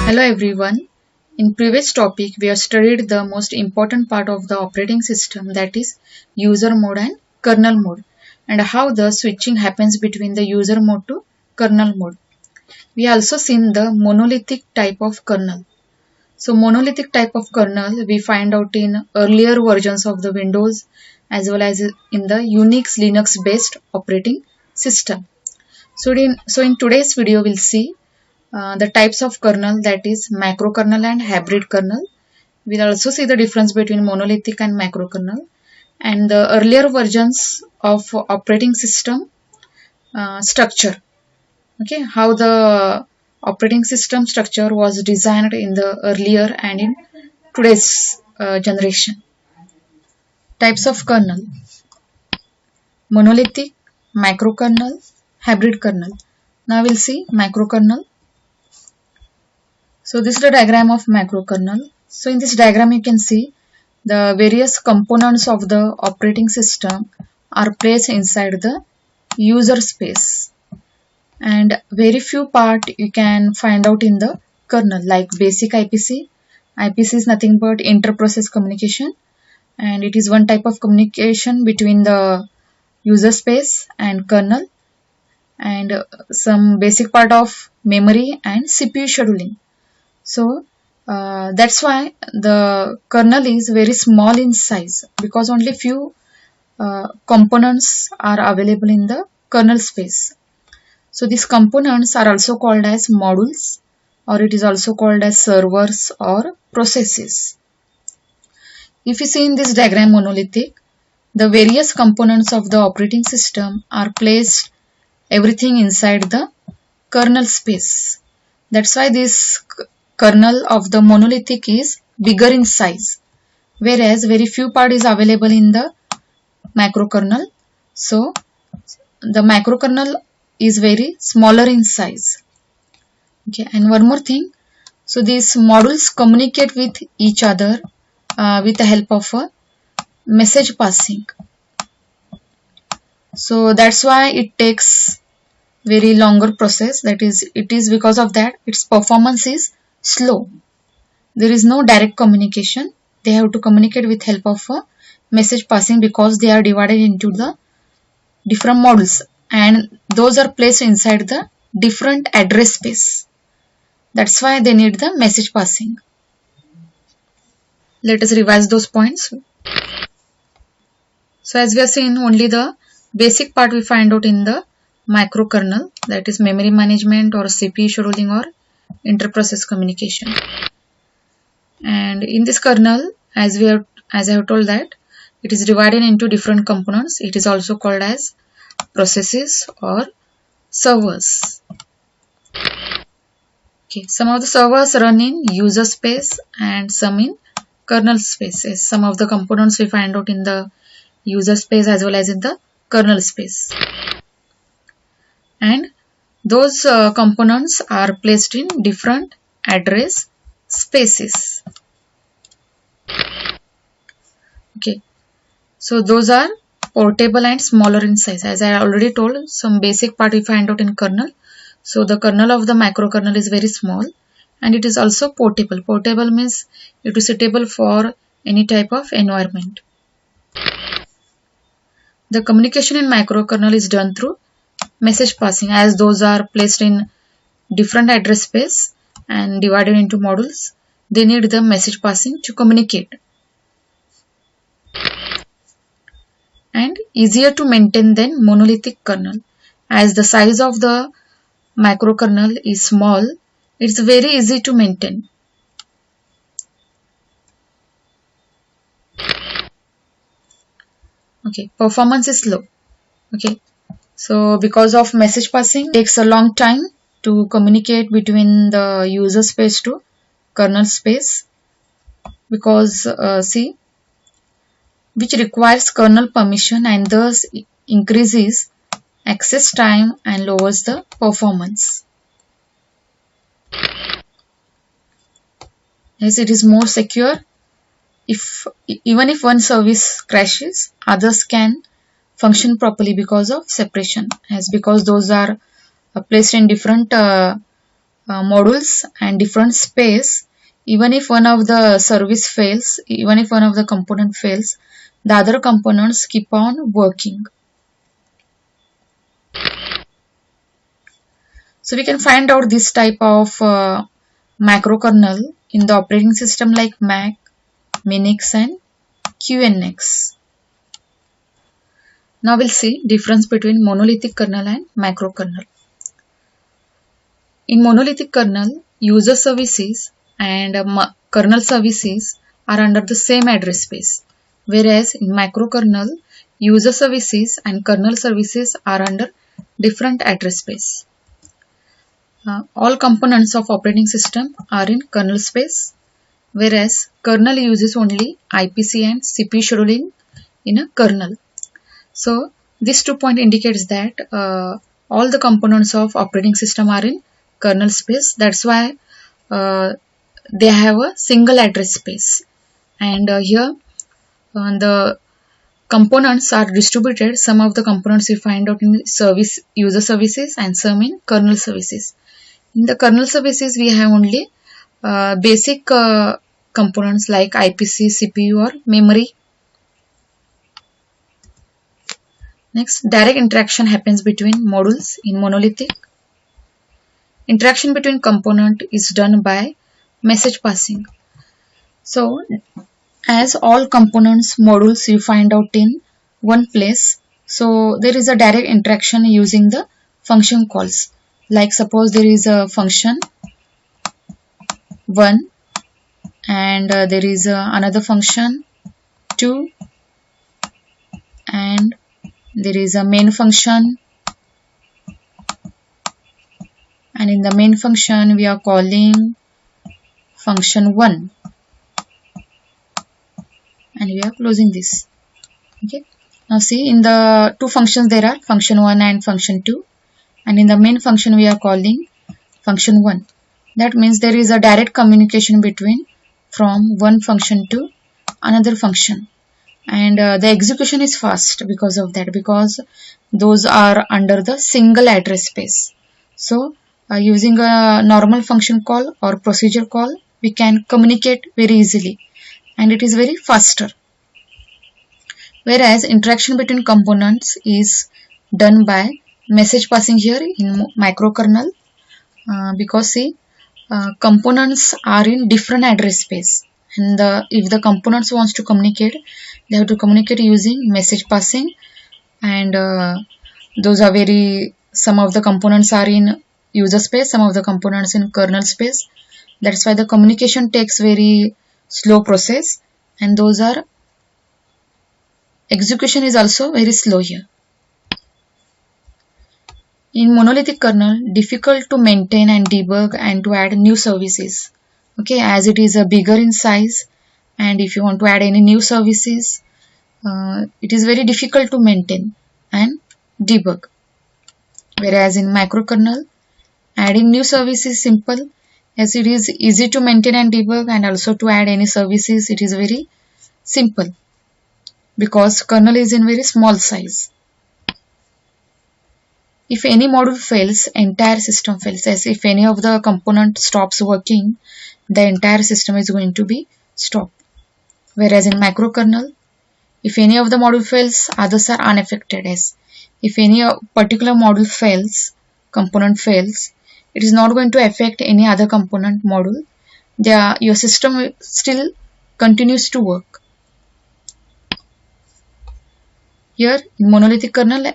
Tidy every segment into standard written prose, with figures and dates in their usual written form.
Hello everyone. In previous topic we have studied the most important part of the operating system, that is user mode and kernel mode, and how the switching happens between the user mode to kernel mode. We also seen the monolithic type of kernel. So monolithic type of kernel we find out in earlier versions of the Windows as well as in the Unix Linux based operating system. So in today's video we'll see the types of kernel, that is macro kernel and hybrid kernel. We'll also see the difference between monolithic and macro kernel and the earlier versions of operating system structure. Okay, how the operating system structure was designed in the earlier and in today's generation. Types of kernel: monolithic, macro kernel, hybrid kernel. Now we'll see macro kernel. So this is the diagram of macro kernel. So in this diagram you can see the various components of the operating system are placed inside the user space, and very few part you can find out in the kernel, like basic IPC. IPC is nothing but inter-process communication, and it is one type of communication between the user space and kernel, and some basic part of memory and CPU scheduling. So that's why the kernel is very small in size, because only few components are available in the kernel space. So these components are also called as modules, or it is also called as servers or processes. If you see in this diagram monolithic, the various components of the operating system are placed everything inside the kernel space. That's why this kernel of the monolithic is bigger in size, whereas very few part is available in the macro kernel. So the macro kernel is very smaller in size. Okay, and one more thing, so these modules communicate with each other with the help of a message passing. So that's why it takes very longer process, that is, it is because of that its performance is slow. There is no direct communication. They have to communicate with help of a message passing, because they are divided into the different modules and those are placed inside the different address space. That's why they need the message passing. Let us revise those points. So as we have seen, only the basic part we find out in the macro kernel, that is memory management or CPU scheduling or inter-process communication. And in this kernel, as I have told that it is divided into different components. It is also called as processes or servers. Okay, some of the servers run in user space and some in kernel spaces. Some of the components we find out in the user space as well as in the kernel space, and those components are placed in different address spaces. Okay, so those are portable and smaller in size. As I already told, some basic part we find out in kernel. So the kernel of the macro kernel is very small, and it is also portable. Portable means it is suitable for any type of environment. The communication in macro kernel is done through message passing, as those are placed in different address space and divided into modules. They need the message passing to communicate, and easier to maintain than monolithic kernel. As the size of the macro kernel is small, it's very easy to maintain. Okay, performance is low. Okay, so because of message passing, it takes a long time to communicate between the user space to kernel space, because which requires kernel permission and thus increases access time and lowers the performance. As it is more secure, even if one service crashes, others can function properly because of separation, as because those are placed in different modules and different space. Even if one of the service fails, even if one of the component fails, the other components keep on working. So we can find out this type of macrokernel in the operating system like Mac, Minix and QNX. Now we'll see difference between monolithic kernel and macrokernel. In monolithic kernel, user services and kernel services are under the same address space, whereas in macrokernel, user services and kernel services are under different address space. All components of operating system are in kernel space, whereas kernel uses only IPC and CPU scheduling in a kernel. So this 2 point indicates that all the components of operating system are in kernel space. That's why they have a single address space, and here the components are distributed. Some of the components you find out in service user services and some in kernel services. In the kernel services we have only basic components like IPC, CPU or memory. Next, direct interaction happens between modules in monolithic. Interaction between component is done by message passing. So as all components modules you find out in one place, so there is a direct interaction using the function calls. Like suppose there is a function 1 and there is another function 2 and there is a main function, and in the main function we are calling function 1 and we are closing this. Okay. Now see, in the two functions there are function 1 and function 2, and in the main function we are calling function 1. That means there is a direct communication between from one function to another function, and the execution is fast because of that, because those are under the single address space. So using a normal function call or procedure call, we can communicate very easily and it is very faster. Whereas interaction between components is done by message passing here in microkernel, because see, components are in different address space, and if the components wants to communicate, they have to communicate using message passing, and those are some of the components are in user space, some of the components in kernel space. That's why the communication takes very slow process, and those are execution is also very slow here. In monolithic kernel, difficult to maintain and debug and to add new services. Okay, as it is bigger in size, and if you want to add any new services, it is very difficult to maintain and debug. Whereas in microkernel, adding new services is simple, as it is easy to maintain and debug, and also to add any services it is very simple because kernel is in very small size. If any module fails, entire system fails. As if any of the component stops working, the entire system is going to be stopped. Whereas in microkernel, if any of the module fails, others are unaffected. As if any particular module fails, component fails, it is not going to affect any other component module. Your system still continues to work. Here in monolithic kernel,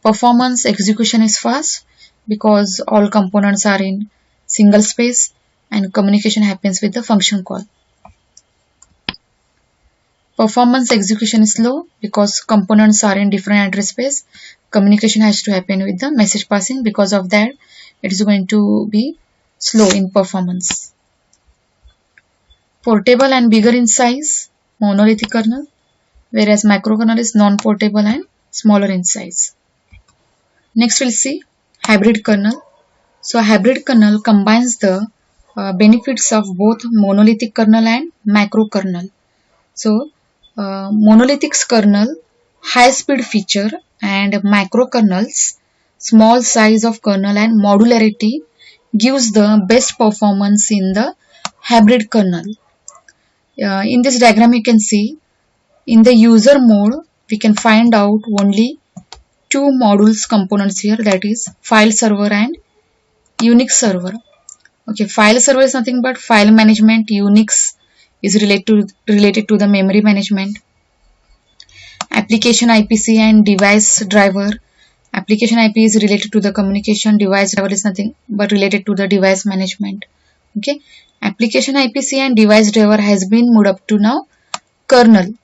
performance execution is fast because all components are in single space and communication happens with the function call. Performance execution is slow because components are in different address space. Communication has to happen with the message passing. Because of that, it is going to be slow in performance. Portable and bigger in size, monolithic kernel, whereas microkernel is non-portable and smaller in size. Next we'll see hybrid kernel. So hybrid kernel combines the benefits of both monolithic kernel and macro kernel. So monolithic kernel high speed feature and macro kernels small size of kernel and modularity gives the best performance in the hybrid kernel. In this diagram you can see in the user mode we can find out only two modules components here, that is file server and Unix server. Okay, file server is nothing but file management. Unix is related to the memory management. Application IPC and device driver. Application IP is related to the communication. Device driver is nothing but related to the device management. Okay, application IPC and device driver has been moved up to now kernel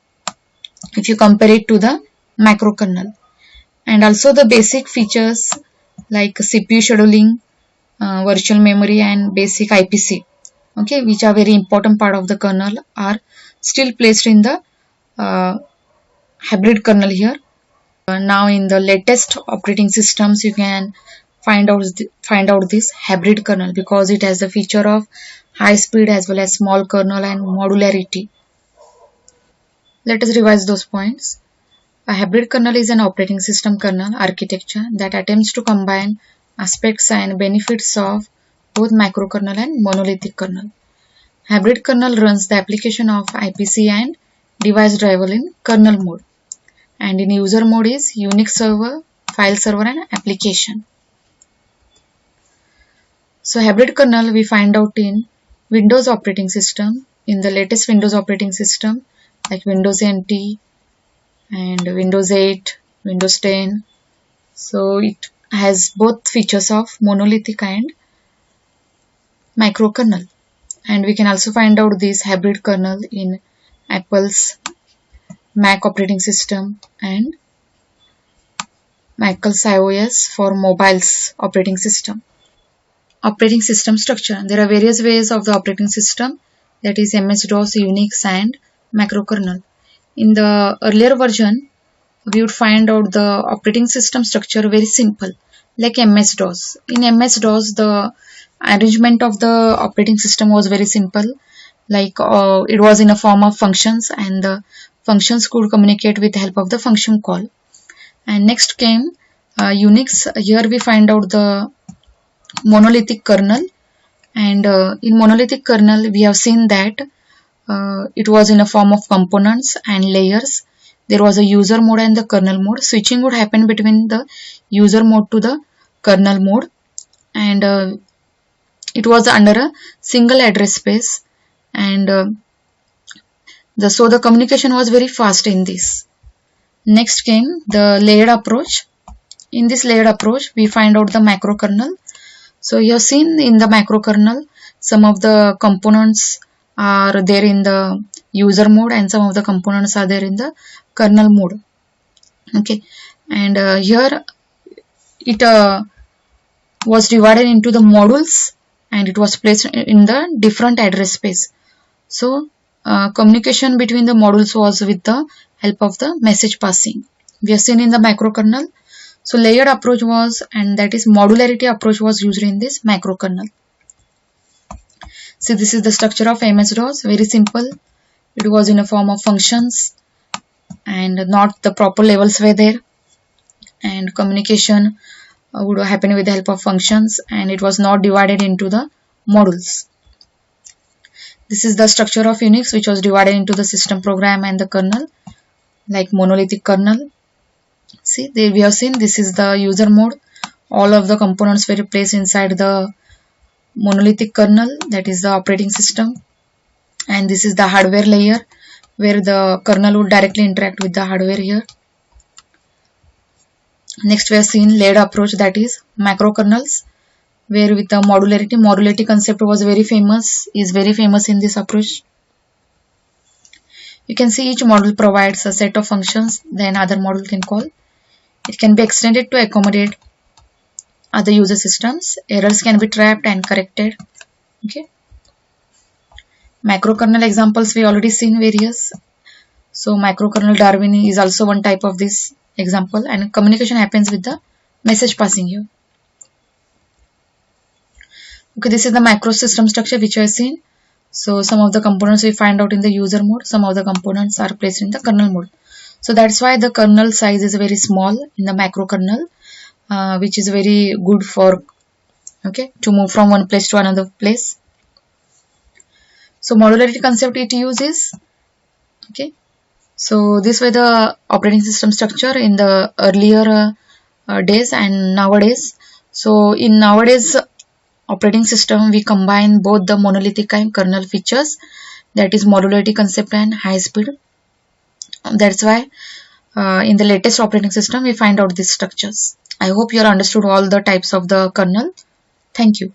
if you compare it to the microkernel. And also the basic features like CPU scheduling, virtual memory and basic IPC, okay, which are very important part of the kernel, are still placed in the hybrid kernel here. Now in the latest operating systems you can find out this hybrid kernel because it has the feature of high speed as well as small kernel and modularity. Let us revise those points. A hybrid kernel is an operating system kernel architecture that attempts to combine aspects and benefits of both microkernel and monolithic kernel. Hybrid kernel runs the application of IPC and device driver in kernel mode, and in user mode is Unix server, file server and application. So hybrid kernel we find out in Windows operating system. In the latest Windows operating system like Windows NT and Windows 8, Windows 10. So it has both features of monolithic and microkernel. And we can also find out this hybrid kernel in Apple's Mac operating system and Mac's iOS for mobiles operating system. Operating system structure. There are various ways of the operating system, that is MS-DOS, Unix and microkernel. In the earlier version, we would find out the operating system structure very simple, like MS-DOS. In MS-DOS, the arrangement of the operating system was very simple, like it was in a form of functions and the functions could communicate with the help of the function call. And next came Unix. Here we find out the monolithic kernel, and in monolithic kernel we have seen that it was in a form of components and layers. There was a user mode and the kernel mode. Switching would happen between the user mode to the kernel mode, and it was under a single address space, and so the communication was very fast in this. Next came the layered approach. In this layered approach we find out the macrokernel. So you have seen in the macrokernel some of the components are there in the user mode and some of the components are there in the kernel mode. Okay, and here it was divided into the modules and it was placed in the different address space. So communication between the modules was with the help of the message passing. We have seen in the microkernel. So layered approach was, and that is modularity approach was used in this microkernel. See, this is the structure of MS-DOS, very simple. It was in a form of functions and not the proper levels were there, and communication would happen with the help of functions, and it was not divided into the modules. This is the structure of Unix, which was divided into the system program and the kernel, like monolithic kernel. See, there we have seen this is the user mode. All of the components were placed inside the monolithic kernel, that is the operating system, and this is the hardware layer where the kernel would directly interact with the hardware here. Next we have seen layered approach, that is macrokernels, where with the modularity concept was very famous in this approach. You can see each module provides a set of functions then other module can call. It can be extended to accommodate other user systems. Errors can be trapped and corrected. Okay. Macrokernel examples we already seen various. So microkernel Darwin is also one type of this example, and communication happens with the message passing here. Okay, this is the macro system structure which I have seen. So some of the components we find out in the user mode, some of the components are placed in the kernel mode. So that's why the kernel size is very small in the macro kernel, which is very good for okay, to move from one place to another place. So modularity concept it uses, okay. So this way the operating system structure in the earlier days and nowadays. So in nowadays operating system, we combine both the monolithic and kernel features, that is modularity concept and high speed. That's why in the latest operating system we find out these structures. I hope you understood all the types of the kernel. Thank you.